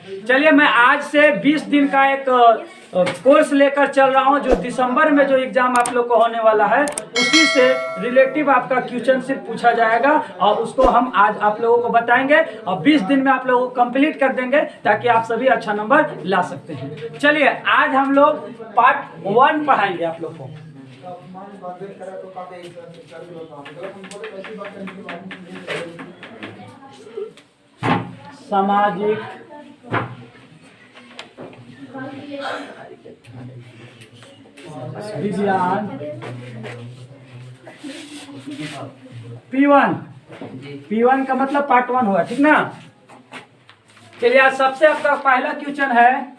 चलिए, मैं आज से 20 दिन का एक कोर्स लेकर चल रहा हूं, जो दिसंबर में जो एग्जाम आप लोग को होने वाला है उसी से रिलेटिव आपका क्वेश्चन सिर्फ पूछा जाएगा और उसको हम आज आप लोगों को बताएंगे और 20 दिन में आप लोगों को कंप्लीट कर देंगे ताकि आप सभी अच्छा नंबर ला सकते हैं। चलिए, आज हम लोग पार्ट 1 पढ़ाएंगे आप लोग को। सामाजिक विज्ञान P1 का मतलब पार्ट 1 हुआ, ठीक ना। चलिए, आज सबसे आपका पहला क्वेश्चन है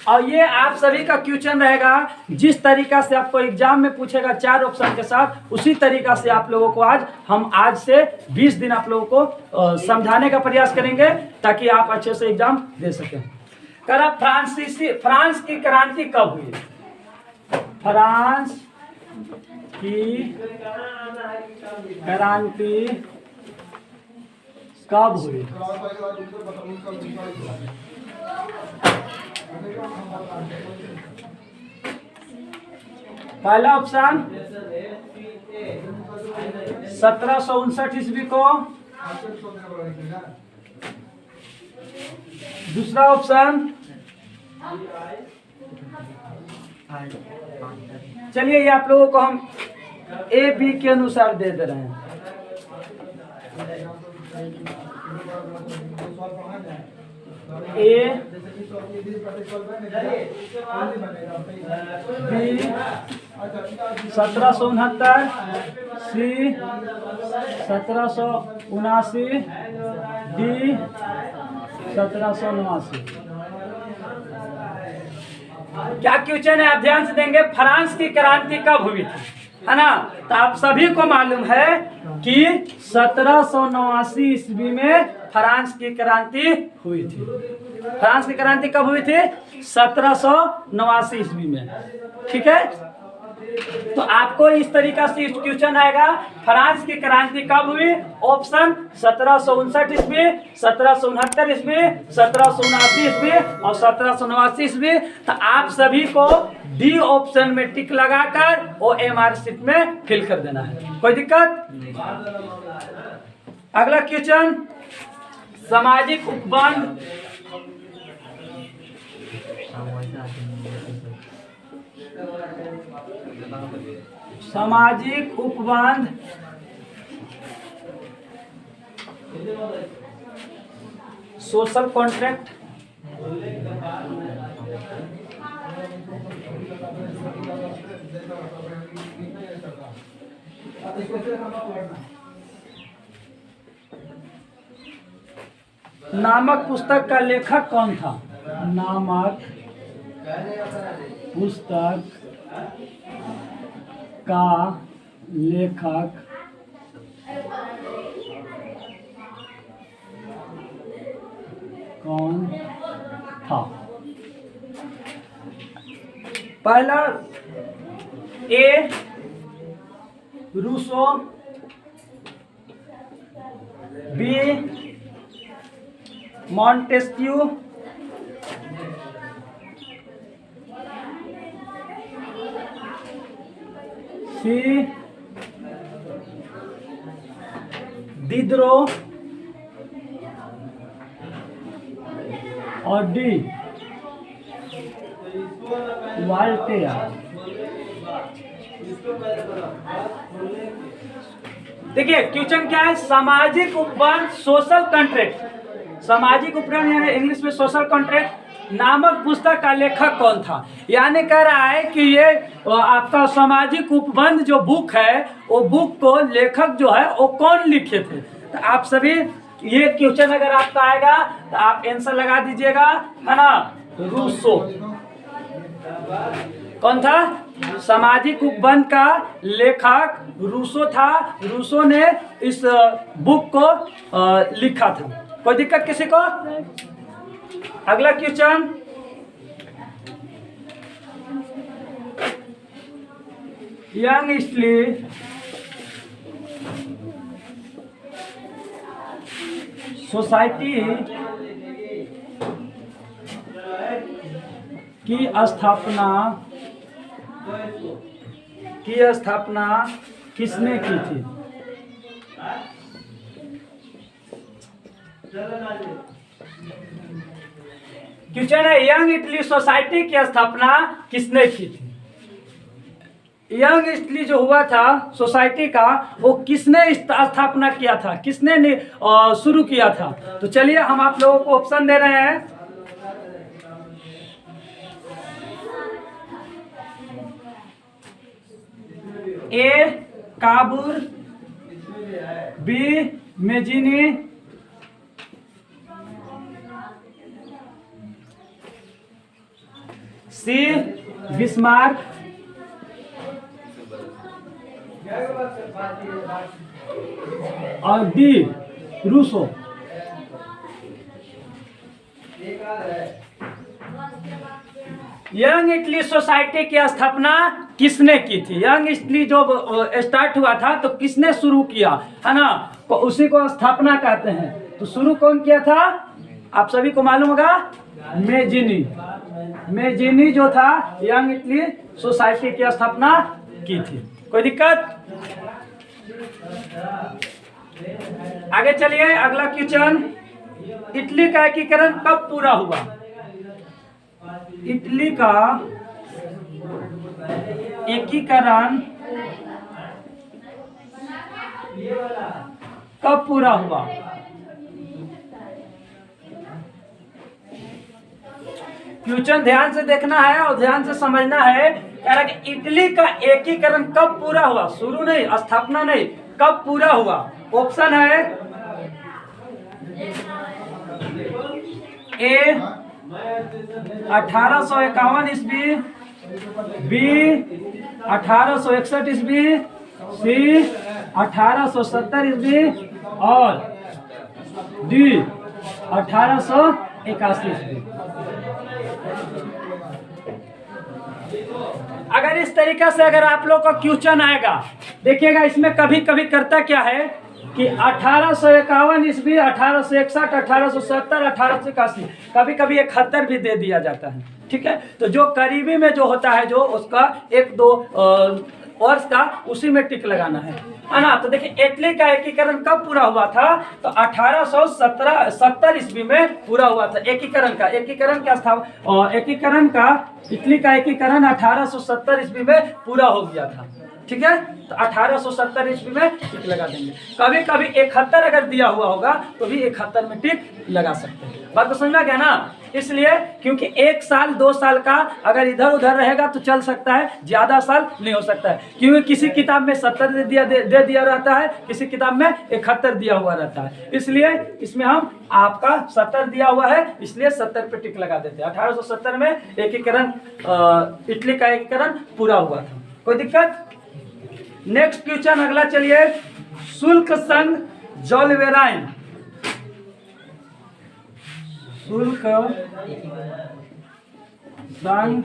और ये आप सभी का क्वेश्चन रहेगा जिस तरीका से आपको एग्जाम में पूछेगा 4 ऑप्शन के साथ, उसी तरीका से आप लोगों को हम आज से 20 दिन आप लोगों को समझाने का प्रयास करेंगे ताकि आप अच्छे से एग्जाम दे सकें। करा फ्रांस की क्रांति कब हुई? फ्रांस की क्रांति कब हुई? पहला ऑप्शन 1759 ईस्वी को। दूसरा ऑप्शन, चलिए ये आप लोगों को हम ए बी के अनुसार दे रहे हैं। A B 1769, C 1779, D 1789। क्या क्वेश्चन है, आप ध्यान से देंगे। फ्रांस की क्रांति कब हुई थी, है ना। तो आप सभी को मालूम है कि 1789 ईस्वी में फ्रांस की क्रांति हुई थी। फ्रांस की क्रांति कब हुई थी? 1789 ईस्वी में, ठीक है। तो आपको इस तरीका से क्वेश्चन आएगा, फ्रांस की क्रांति कब हुई? ऑप्शन 1759 ईस्वी, 1769 ईस्वी, 1779 ईस्वी और 1789 ईस्वी। तो आप सभी को डी ऑप्शन में टिक लगाकर OMR शीट में फिल कर देना है, कोई दिक्कत? अगला क्वेश्चन, सामाजिक उपबंध सामाजिक उपबंध सोशल कॉन्ट्रैक्ट नामक पुस्तक का लेखक कौन था? नामक पुस्तक का लेखक कौन था? पहला ए रूसो, बी मॉन्टेस्क्यू, सी दिद्रो और डी वाल्टेयर। देखिए क्वेश्चन क्या है, सामाजिक उपबंध सोशल कॉन्ट्रैक्ट, सामाजिक उपबंध यानी इंग्लिश में सोशल कॉन्ट्रैक्ट नामक पुस्तक का लेखक कौन था। यानी कह रहा है कि ये आपका सामाजिक उपबंध जो बुक है, वो बुक को लेखक जो है वो कौन लिखे थे। तो आप सभी ये क्वेश्चन अगर आपका आएगा तो आप आंसर लगा दीजिएगा, है ना। रूसो कौन था? सामाजिक उपबंध का लेखक रूसो था। रूसो ने इस बुक को लिखा था। कोई दिक्कत किसी को? अगला क्वेश्चन, यंग स्टली सोसाइटी की स्थापना किसने की थी? क्वेश्चन है, यंग इटली सोसाइटी की स्थापना किसने की थी? यंग इटली जो हुआ था सोसाइटी का, वो किसने स्थापना किया था, किसने शुरू किया था? तो चलिए हम आप लोगों को ऑप्शन दे रहे हैं। A Cavour, B Mazzini, C Bismarck, और D Rousseau. Young Italy society की स्थापना किसने की थी? यंग इटली जो स्टार्ट हुआ था तो किसने शुरू किया, है ना? तो उसी को स्थापना कहते हैं। तो शुरू कौन किया था? आप सभी को मालूम होगा, मेजिनी जो था यंग इटली सोसाइटी की स्थापना की थी। कोई दिक्कत? आगे चलिए, अगला क्वेश्चन, इटली का एकीकरण कब पूरा हुआ? इटली का एकीकरण कब पूरा हुआ? क्वेश्चन ध्यान से देखना है और ध्यान से समझना है। कह रहा कि इटली का एकीकरण कब पूरा हुआ? शुरू नहीं, स्थापना नहीं, कब पूरा हुआ? ऑप्शन है ए 1851 ईस्वी, बी 1861 ईस्वी, सी 1870 ईस्वी, और डी 1881 ईस्वी। अगर इस तरीके से अगर आप लोग का क्वेश्चन आएगा, देखिएगा इसमें कभी कभी करता क्या है कि 1851 ईस्वी, 1861, 1870, 1881, कभी कभी 71 भी दे दिया जाता है। ठीक है, तो जो करीबी में जो होता है, जो उसका एक दो वर्ष का, उसी में टिक लगाना है ना? तो देखिए इटली का एकीकरण कब पूरा हुआ था? तो 1870 ईस्वी में पूरा हुआ था। एकीकरण का इटली का एकीकरण 1870 ईस्वी में पूरा हो गया था। ठीक है, तो 1870 ईस्वी में टिक लगा देंगे। कभी कभी 71 अगर दिया हुआ होगा तो भी 71 में टिक लगा सकते हैं। बात तो समझ में गया ना? इसलिए क्योंकि 1 साल 2 साल का अगर इधर उधर रहेगा तो चल सकता है, ज्यादा साल नहीं हो सकता है, क्योंकि किसी किताब में 70 दे दिया रहता है, किसी किताब में 71 दिया हुआ रहता है। इसलिए इसमें हम आपका 70 दिया हुआ है, इसलिए 70 पे टिक लगा देते हैं। 1870 में एकीकरण, इटली का एकीकरण पूरा हुआ था। कोई दिक्कत? नेक्स्ट क्वेश्चन अगला चलिए, शुल्क संघ जोलवेराइन, शुल्क संघ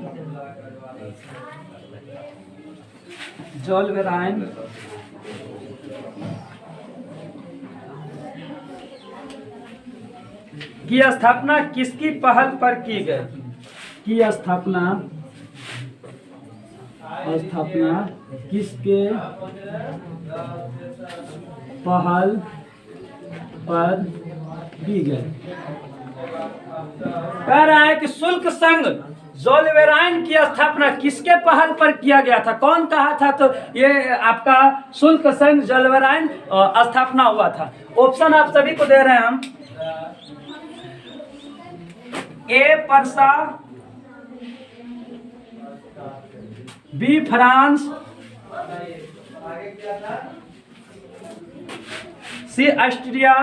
जोलवेराइन की स्थापना किसकी पहल पर की गई? की स्थापना किसके पहल पर की गई? कह रहा है कि शुल्क संघ जोलवेराइन की स्थापना किसके पहल पर किया गया था? कौन कहा था? तो ये आपका शुल्क संघ जोलवेराइन स्थापना हुआ था। ऑप्शन आप सभी को दे रहे हैं हम। ए पर्सा, बी फ्रांस, सी ऑस्ट्रिया,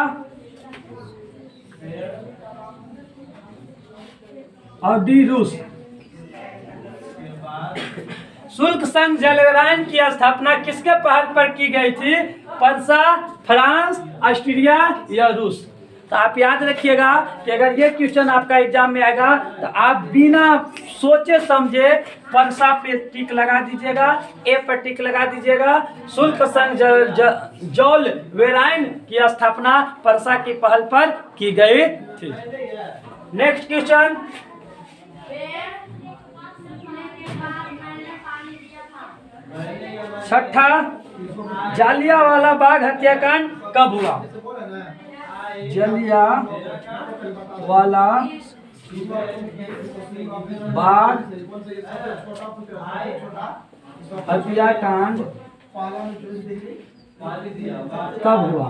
और डी रूस। शुल्क संघ जोलवेराइन की स्थापना किसके पहल पर की गई थी? पर्सा, फ्रांस, ऑस्ट्रिया या रूस। तो आप याद रखिएगा कि अगर ये क्वेश्चन आपका एग्जाम में आएगा तो आप बिना सोचे समझे पर्सा पे टिक लगा दीजिएगा, ए पर टिक लगा दीजिएगा। शुल्क संघ जोलवेराइन की स्थापना पर्सा की पहल पर की गई थी। नेक्स्ट क्वेश्चन, छठा, जालियांवाला बाग हत्याकांड कब हुआ? जालियांवाला बाग हत्याकांड कब हुआ?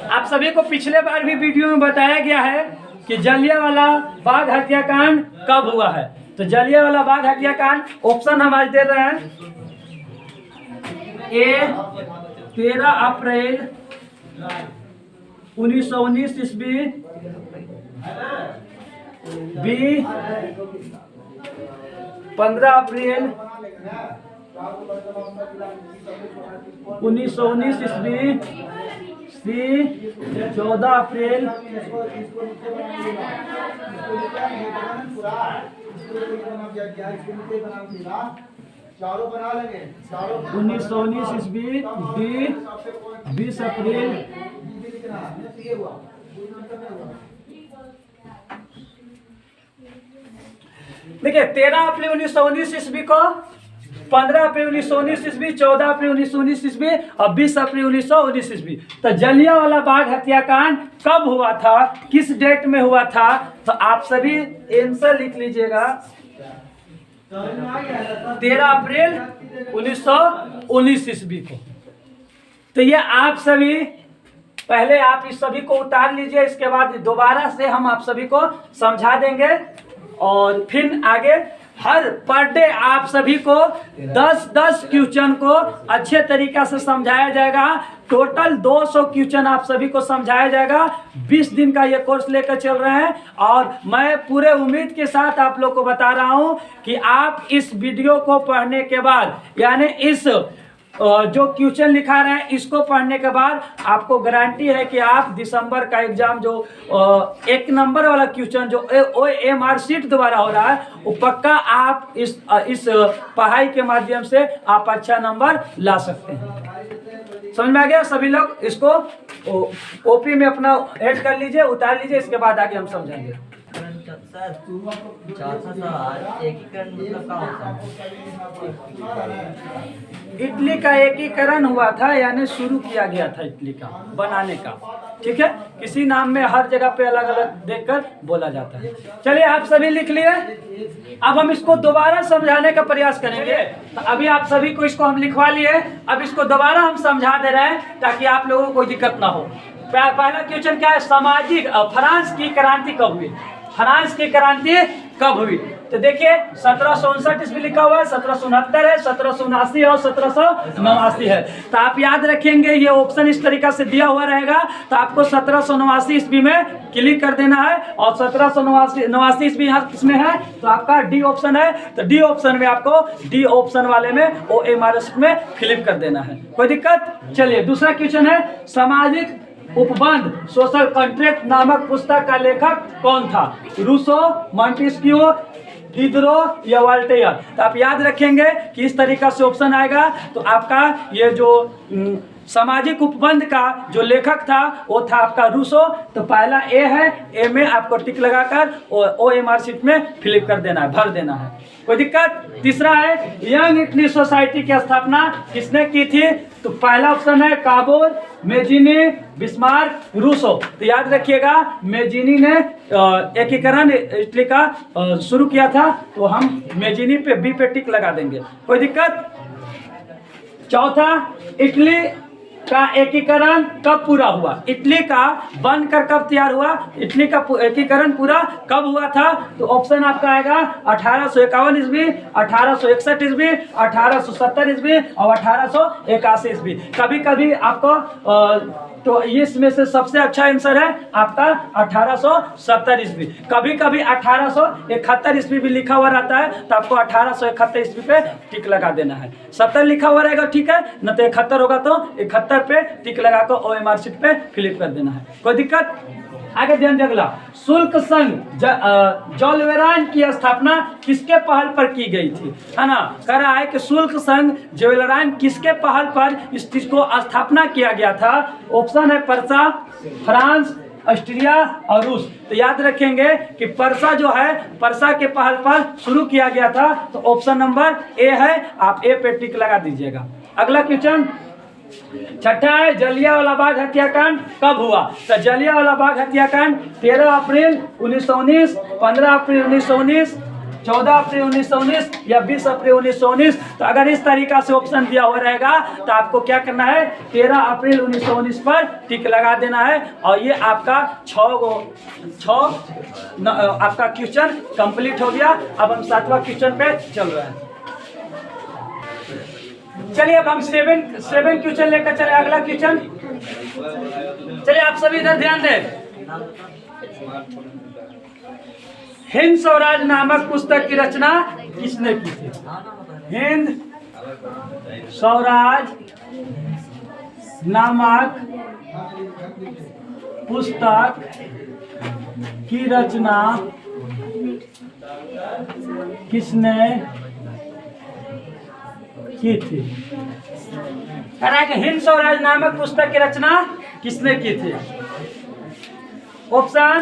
आप सभी को पिछले बार भी वीडियो में बताया गया है कि जलियांवाला बाग हत्याकांड कब हुआ है। तो जलियांवाला बाग हत्याकांड ऑप्शन हम आज दे रहे हैं। ए 13 अप्रैल 1919 ईस्वी, बी 15 अप्रैल 1919 ईस्वी, सी 14 अप्रैल 1919 ईस्वी, डी 20 अप्रैल। देखिए 13 अप्रैल 1919 ईस्वी को, 15 अप्रैल 1919 ईस्वी, 14 अप्रैल 1919 ईस्वी और 20 अप्रैल 1919 ईस्वी। तो जलियांवाला बाग हत्याकांड कब हुआ था, किस डेट में हुआ था? तो आप सभी आंसर लिख लीजिएगा। 13 अप्रैल 1919 ईस्वी को। तो ये आप सभी पहले आप इस सभी को उतार लीजिए, इसके बाद दोबारा से हम आप सभी को समझा देंगे और फिर आगे हर पर डे आप सभी को 10-10 क्वेश्चन को अच्छे तरीका से समझाया जाएगा। टोटल 200 क्वेश्चन आप सभी को समझाया जाएगा। 20 दिन का ये कोर्स लेकर चल रहे हैं और मैं पूरे उम्मीद के साथ आप लोग को बता रहा हूं कि आप इस वीडियो को पढ़ने के बाद, यानी इस जो क्वेश्चन लिखा रहे हैं इसको पढ़ने के बाद आपको गारंटी है कि आप दिसंबर का एग्जाम जो 1 नंबर वाला क्वेश्चन जो OMR शीट द्वारा हो रहा है वो पक्का आप इस पढ़ाई के माध्यम से आप अच्छा नंबर ला सकते हैं। समझ में आ गया सभी लोग? इसको कॉपी में अपना ऐड कर लीजिए, उतार लीजिए, इसके बाद आगे हम समझेंगे। इटली का एकीकरण हुआ था, यानी शुरू किया गया था इटली का बनाने का। ठीक है, किसी नाम में हर जगह पे अलग अलग देखकर बोला जाता है। चलिए आप सभी लिख लिए। अब हम इसको दोबारा समझाने का प्रयास करेंगे। तो अभी आप सभी को इसको हम लिखवा लिए, अब इसको दोबारा हम समझा दे रहे हैं ताकि आप लोगों को कोई दिक्कत ना हो। पहला क्वेश्चन क्या है? सामाजिक फ्रांस की क्रांति कब हुई? फ्रांस की क्रांति कब हुई? तो देखिए 1759 ईस्वी लिखा हुआ है, 1769 है, 1779 और 1789 है। तो आप याद रखेंगे ये ऑप्शन इस तरीका से दिया हुआ रहेगा। तो आपको 1789 ईस्वी में क्लिक कर देना है और 1789 ईस्वी यहाँ किसमें है? तो आपका डी ऑप्शन है। तो डी ऑप्शन में आपको डी ऑप्शन वाले में OMR में फिलिप कर देना है। कोई दिक्कत? चलिए दूसरा क्वेश्चन है, सामाजिक उपबंध सोशल कॉन्ट्रैक्ट नामक पुस्तक का लेखक कौन था? रूसो, मॉन्टेस्क्यू, डिडरो या वोल्टेयर? तो आप याद रखेंगे कि इस तरीका से ऑप्शन आएगा। तो आपका ये जो सामाजिक उपबंध का जो लेखक था वो था आपका रूसो। तो पहला ए है, ए में आपको टिक लगाकर OMR शीट में फिलिप कर देना है, भर देना है। कोई दिक्कत? तीसरा है, यंग इटली सोसाइटी की स्थापना किसने की थी? तो पहला ऑप्शन है काबोर, मेजिनी, बिस्मार्क, रूसो। तो याद रखिएगा मेजिनी ने एकीकरण इटली का शुरू किया था, तो हम मेजिनी पे बी पे टिक लगा देंगे। कोई दिक्कत? चौथा, इटली का एकीकरण कब पूरा हुआ? इटली का बनकर कब तैयार हुआ? इटली का एकीकरण पूरा कब हुआ था? तो ऑप्शन आपका आएगा 1851 ईस्वी, 1861 ईस्वी, 1870 ईस्वी और 1881 ईस्वी। कभी कभी आपको तो इसमें से सबसे अच्छा आंसर है आपका 1870 ईस्वी। कभी कभी 1871 ईस्वी भी लिखा हुआ रहता है, तो आपको 1871 ईस्वी पे टिक लगा देना है। 70 लिखा हुआ रहेगा, ठीक है, न तो 71 होगा तो 71 पे टिक लगा कर OMR शीट पे फिलिप कर देना है। कोई दिक्कत? आगे ध्यान अगला, शुल्क संघ जोल्वेरान की स्थापना किसके पहल पर की गई थी? है ना, कह रहा है कि शुल्क संघ जोल्वेरान किसके पहल पर इस चीज को स्थापना किया गया था? ऑप्शन है पर्सा, फ्रांस, ऑस्ट्रिया और रूस। तो याद रखेंगे कि परसा जो है, परसा के पहल पर शुरू किया गया था, तो ऑप्शन नंबर ए है, आप ए पे टिक लगा दीजिएगा। अगला क्वेश्चन छठा है, जलियांवाला बाग हत्याकांड कब हुआ? तो जलियांवाला बाग हत्याकांड 13 अप्रैल 1919, 15 अप्रैल 1919, 14 अप्रैल 1919 या 20 अप्रैल 1919। तो अगर इस तरीका से ऑप्शन दिया हुआ रहेगा तो आपको क्या करना है, 13 अप्रैल 1919 पर टिक लगा देना है। और ये आपका आपका क्वेश्चन कंप्लीट हो गया। अब हम 7वां क्वेश्चन पे चल रहे हैं। चलिए अब हम 7 क्वेश्चन लेकर चले। अगला क्वेश्चन, चलिए आप सभी इधर ध्यान दें। हिंद स्वराज नामक पुस्तक की रचना किसने की थी? हिंद स्वराज नामक पुस्तक की रचना किसने की थी? कह रहा है कि हिंद स्वराज नामक पुस्तक की रचना किसने की थी? Option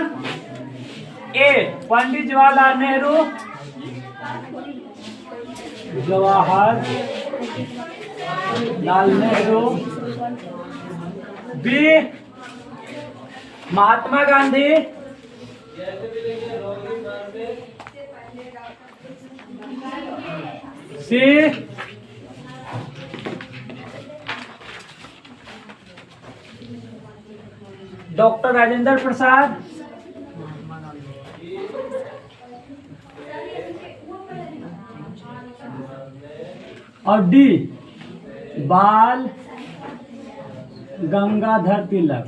A Pandit Jawaharlal Nehru, Jawaharlal Nehru, B Mahatma Gandhi, C doctor Rajendra Prasad, और डी बाल गंगाधर तिलक।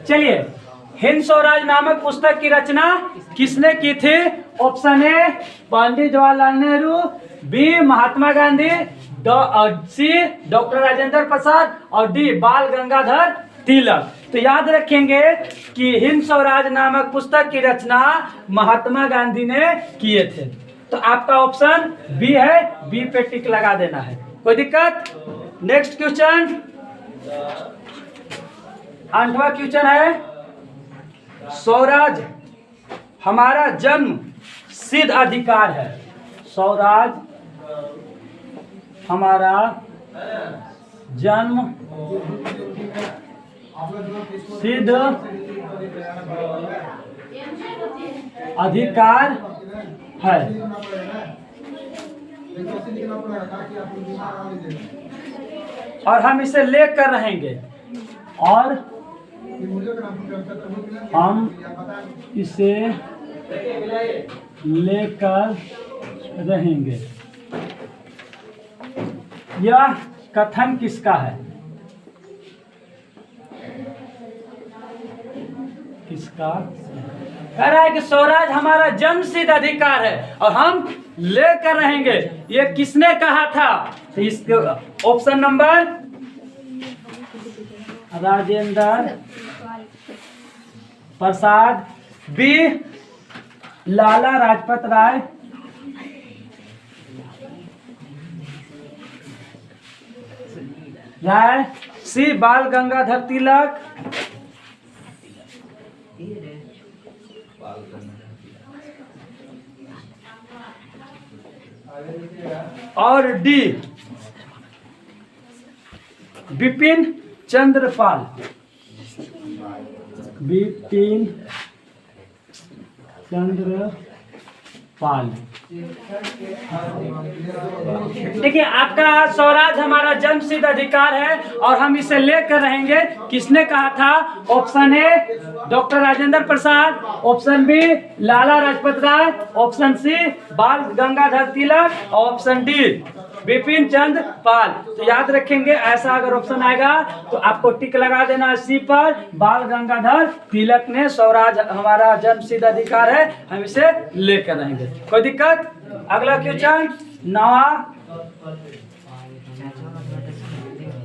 चलिए, हिंद स्वराज नामक पुस्तक की रचना किसने की थी? Option A Pandit Jawaharlal Nehru, B Mahatma Gandhi, C doctor Rajendra Prasad और डी बाल गंगाधर तिलक। तो याद रखेंगे कि हिंद स्वराज नामक पुस्तक की रचना महात्मा गांधी ने किए थे। तो आपका ऑप्शन बी है, बी पे टिक लगा देना है, कोई दिक्कत? नेक्स्ट क्वेश्चन, 8वां क्वेश्चन है, स्वराज हमारा जन्म सिद्ध अधिकार है। स्वराज हमारा जन्म सिद्ध अधिकार है। और हम इसे लेकर रहेंगे, और हम इसे लेकर रहेंगे। यह कथन किसका है? किसका? कह रहा है कि स्वराज हमारा जन्मसिद्ध अधिकार है और हम लेकर रहेंगे। ये किसने कहा था? तो इसके option number Rajendra Prasad, B Lala Lajpat राय, सी बाल गंगाधर तिलक, और डी बिपिन चंद्रपाल। बिपिन चंद्रपाल। देखिए, आपका स्वराज हमारा जन्मसिद्ध अधिकार है और हम इसे लेकर रहेंगे, किसने कहा था? Option A doctor Rajendra Prasad, option B Lala Lajpat Rai, option C Bal Gangadhar Tilak और ऑप्शन डी बिपिन चंद्र पाल। तो याद रखेंगे, ऐसा अगर ऑप्शन आएगा तो आपको टिक लगा देना है सी पर। बाल गंगाधर तिलक ने स्वराज हमारा जन्मसिद्ध अधिकार है, हम इसे लेकर रहेंगे, कोई दिक्कत? अगला क्वेश्चन 9वां,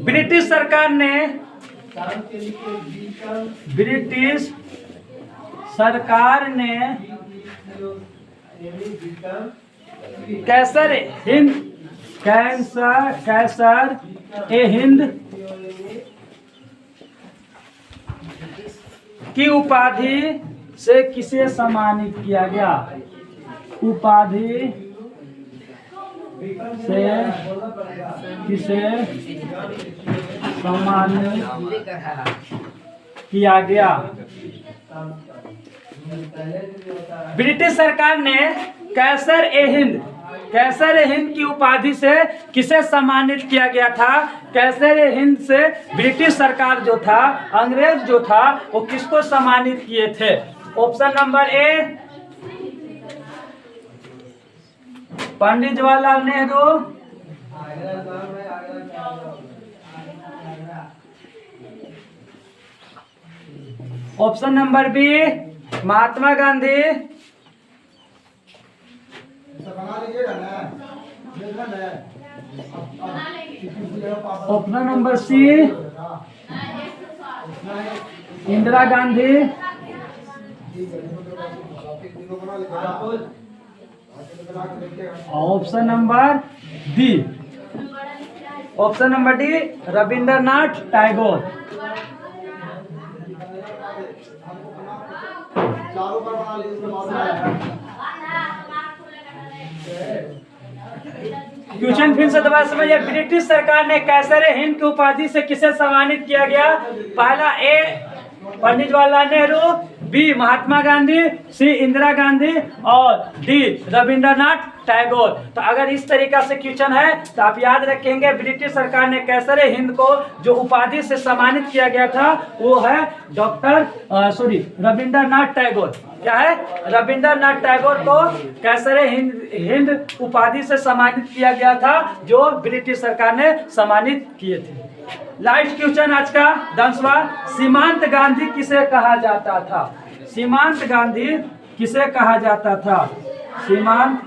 ब्रिटिश सरकार ने कैसर हिंद कैसर ए हिंद की उपाधि से किसे सम्मानित किया गया? उपाधि से किसे सम्मानित किया गया? ब्रिटिश सरकार ने कैसर ए हिंद की उपाधि से किसे सम्मानित किया गया था? कैसर ए हिंद से ब्रिटिश सरकार जो था, अंग्रेज जो था, वो किसको सम्मानित किए थे? Option number A Pandit Jawaharlal Nehru, option number B Mahatma Gandhi, option number C Indira Gandhi, option number D Rabindranath Tagore. Question फिर से दोबारा समझिए। ब्रिटिश सरकार ने कैसर ए हिंद की उपाधि से किसे सम्मानित किया गया? पहला ए पंडित जवाहरलाल नेहरू, बी महात्मा गांधी, सी इंदिरा गांधी और डी रविंद्रनाथ टैगोर। तो अगर इस तरीका से क्वेश्चन है तो आप याद रखेंगे ब्रिटिश सरकार ने कैसर ए हिंद को जो उपाधि से सम्मानित किया गया था वो है रविंद्रनाथ टैगोर। क्या है? रविंद्रनाथ टैगोर को कैसर ए हिंद उपाधि से सम्मानित किया गया था जो ब्रिटिश सरकार ने सम्मानित किए थे। लास्ट क्वेश्चन आज का 10वां, सीमांत गांधी किसे कहा जाता था? सीमांत गांधी किसे कहा जाता था? सीमांत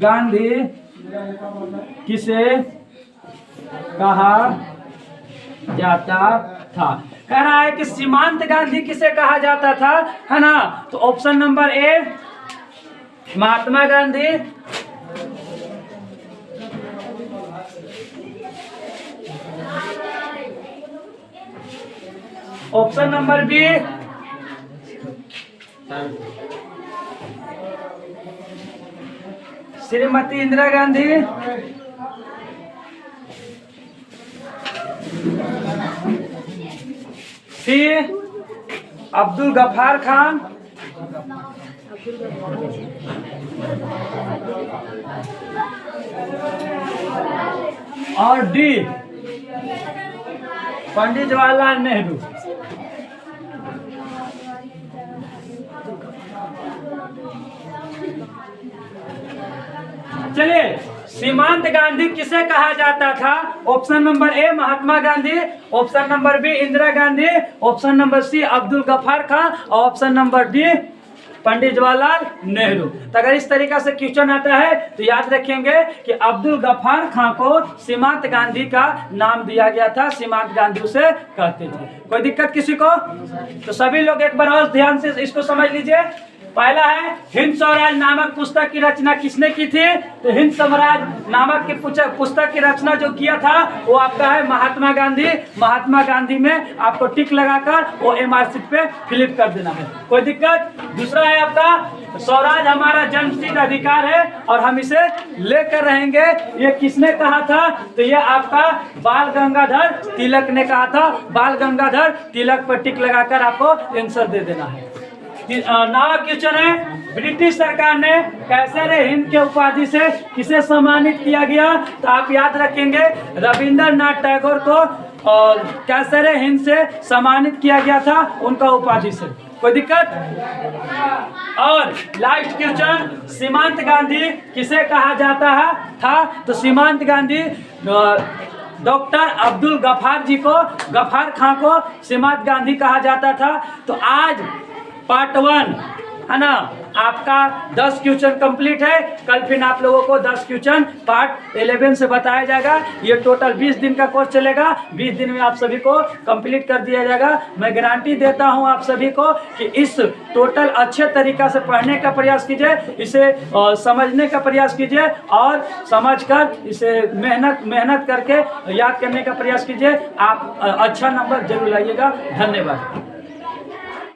गांधी किसे कहा जाता था? कह रहा है कि सीमांत गांधी किसे कहा जाता था, है ना? तो option number A Mahatma Gandhi, option number B Shrimati Indira Gandhi, C Abdul Ghaffar Khan, और डी पंडित जवाहरलाल नेहरू। चलिए, सीमांत गांधी किसे कहा जाता था? Option number A Mahatma Gandhi, option number B Indira Gandhi, option number C Abdul Ghaffar Khan और option number D Pandit Jawaharlal Nehru. तो अगर इस तरीका से क्वेश्चन आता है तो याद रखेंगे कि अब्दुल गफ्फार खान को सीमांत गांधी का नाम दिया गया था, सीमांत गांधी उसे कहते थे। कोई दिक्कत किसी को? तो सभी लोग एक बार और ध्यान से इसको समझ लीजिए। पहला है हिंद स्वराज नामक पुस्तक की रचना किसने की थी? तो हिंद स्वराज नामक की पुस्तक की रचना जो किया था वो आपका है महात्मा गांधी। महात्मा गांधी में आपको टिक लगाकर वो एमआरसी पे फ्लिप कर देना है। कोई दिक्कत? दूसरा है आपका स्वराज हमारा जन्मसिद्ध अधिकार है और हम इसे लेकर रहेंगे। ये किसने कहा था? तो ये आपका बाल गंगाधर तिलक ने कहा था। बाल गंगाधर तिलक पर टिक लगाकर आपको आंसर दे देना है। नया क्वेश्चन है, ब्रिटिश सरकार ने कैसर ए हिंद के उपाधि से किसे सम्मानित किया गया? तो आप याद रखेंगे रविंद्रनाथ टैगोर को और कैसर ए हिंद से सम्मानित किया गया था उनका उपाधि से। कोई दिक्कत? और लास्ट क्वेश्चन, सीमांत गांधी किसे कहा जाता है था? तो सीमांत गांधी डॉक्टर अब्दुल गफ्फार जी को, गफ्फार खां को सीमांत गांधी कहा जाता था। तो आज पार्ट 1 है ना, आपका 10 क्वेश्चन कंप्लीट है। कल फिर आप लोगों को 10 क्वेश्चन पार्ट 11 से बताया जाएगा। ये टोटल 20 दिन का कोर्स चलेगा। 20 दिन में आप सभी को कंप्लीट कर दिया जाएगा। मैं गारंटी देता हूं आप सभी को कि इस टोटल अच्छे तरीका से पढ़ने का प्रयास कीजिए, इसे समझने का प्रयास कीजिए और समझकर इसे मेहनत करके याद करने का प्रयास कीजिए। आप अच्छा नंबर जरूर लाइएगा। धन्यवाद।